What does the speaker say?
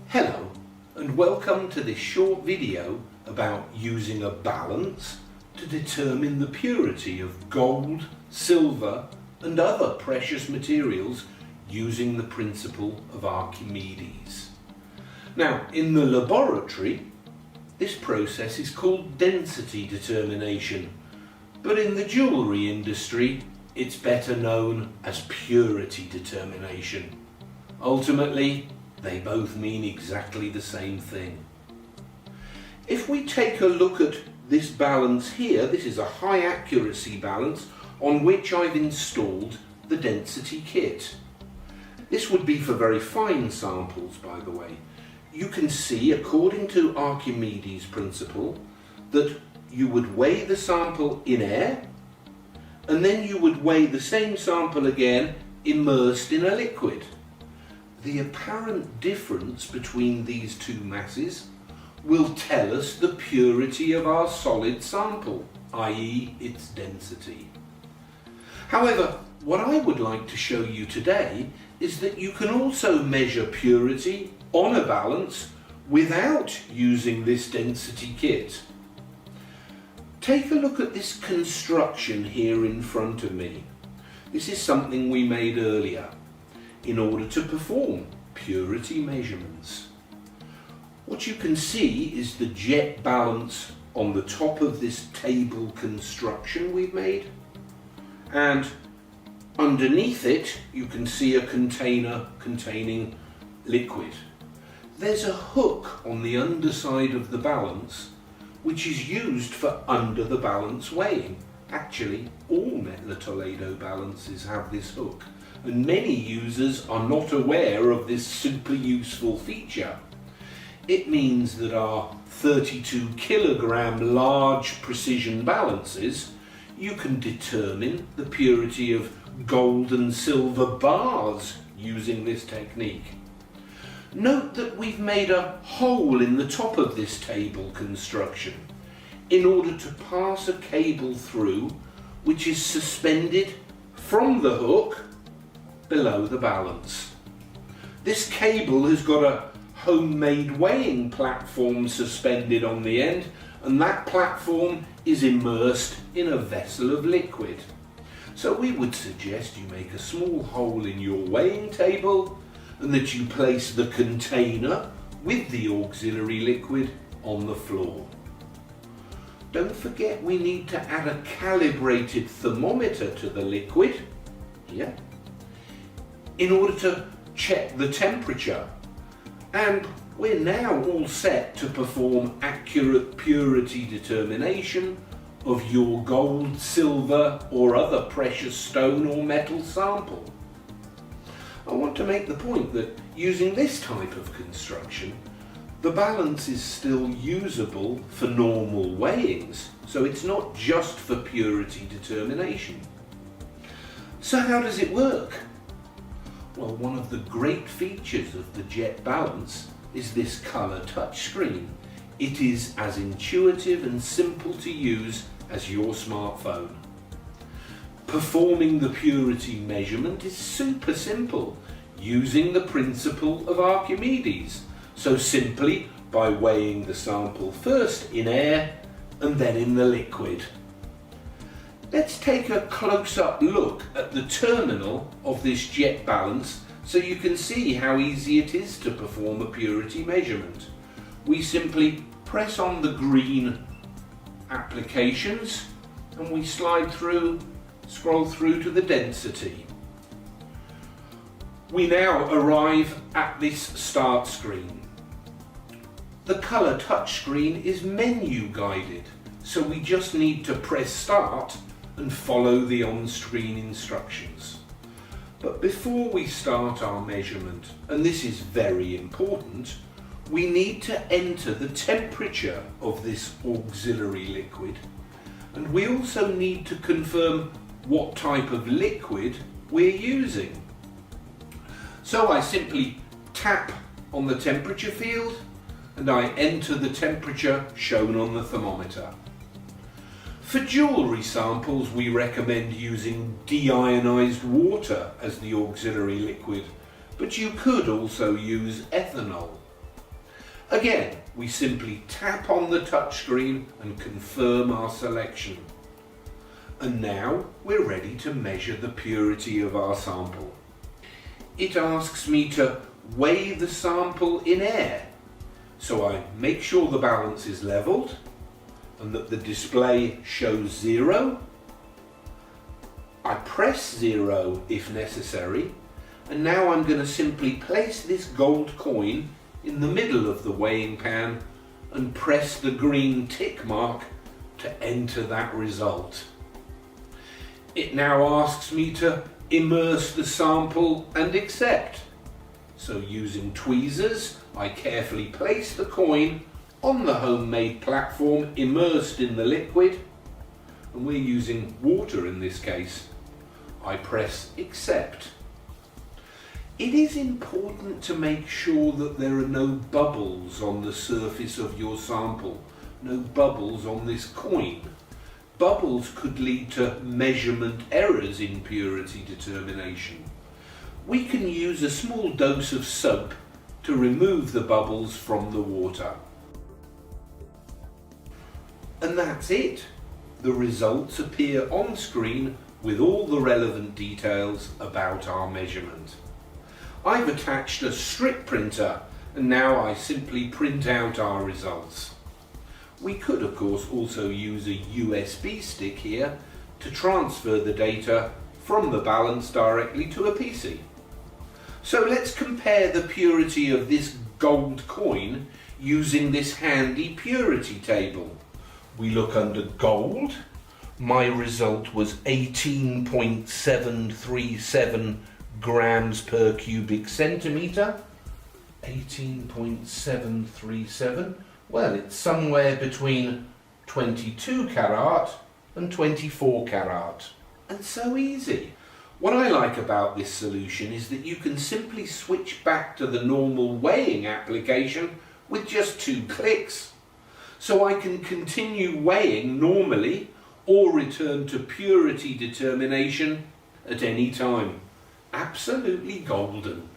Hello and welcome to this short video about using a balance to determine the purity of gold, silver and other precious materials using the principle of Archimedes. Now, in the laboratory, this process is called density determination, but in the jewellery industry it's better known as purity determination. Ultimately, they both mean exactly the same thing. If we take a look at this balance here, this is a high accuracy balance on which I've installed the density kit. This would be for very fine samples, by the way. You can see, according to Archimedes' principle, that you would weigh the sample in air, and then you would weigh the same sample again immersed in a liquid. The apparent difference between these two masses will tell us the purity of our solid sample, i.e. its density. However, what I would like to show you today is that you can also measure purity on a balance without using this density kit. Take a look at this construction here in front of me. This is something we made earlier in order to perform purity measurements. What you can see is the jet balance on the top of this table construction we've made, and underneath it you can see a container containing liquid. There's a hook on the underside of the balance which is used for under the balance weighing. Actually, all Mettler Toledo balances have this hook, and many users are not aware of this super useful feature. It means that our 32 kilogram large precision balances, you can determine the purity of gold and silver bars using this technique. Note that we've made a hole in the top of this table construction in order to pass a cable through which is suspended from the hook below the balance. This cable has got a homemade weighing platform suspended on the end, and that platform is immersed in a vessel of liquid. So we would suggest you make a small hole in your weighing table and that you place the container with the auxiliary liquid on the floor. Don't forget we need to add a calibrated thermometer to the liquid here in order to check the temperature, and we're now all set to perform accurate purity determination of your gold, silver or other precious stone or metal sample. I want to make the point that using this type of construction, the balance is still usable for normal weighings, so it's not just for purity determination. So how does it work? Well, one of the great features of the jet balance is this colour touchscreen. It is as intuitive and simple to use as your smartphone. Performing the purity measurement is super simple using the principle of Archimedes. So simply by weighing the sample first in air and then in the liquid. Let's take a close-up look at the terminal of this jet balance so you can see how easy it is to perform a purity measurement. We simply press on the green applications and we scroll through to the density. We now arrive at this start screen. The colour touchscreen is menu guided, so we just need to press start and follow the on-screen instructions. But before we start our measurement, and this is very important, we need to enter the temperature of this auxiliary liquid, and we also need to confirm what type of liquid we're using. So I simply tap on the temperature field and I enter the temperature shown on the thermometer. For jewellery samples, we recommend using deionized water as the auxiliary liquid, but you could also use ethanol. Again, we simply tap on the touchscreen and confirm our selection. And now we're ready to measure the purity of our sample. It asks me to weigh the sample in air. So I make sure the balance is leveled and that the display shows 0. I press 0 if necessary, and now I'm going to simply place this gold coin in the middle of the weighing pan and press the green tick mark to enter that result. It now asks me to immerse the sample and accept. So using tweezers, I carefully place the coin on the homemade platform immersed in the liquid, and we're using water in this case. I press accept. It is important to make sure that there are no bubbles on the surface of your sample, no bubbles on this coin. Bubbles could lead to measurement errors in purity determination. We can use a small dose of soap to remove the bubbles from the water. And that's it. The results appear on screen with all the relevant details about our measurement. I've attached a strip printer, and now I simply print out our results. We could of course also use a USB stick here to transfer the data from the balance directly to a PC. So let's compare the purity of this gold coin using this handy purity table. We look under gold. My result was 18.737 grams per cubic centimetre. 18.737. Well, it's somewhere between 22 carat and 24 carat. And so easy. What I like about this solution is that you can simply switch back to the normal weighing application with just 2 clicks. So I can continue weighing normally or return to purity determination at any time. Absolutely golden.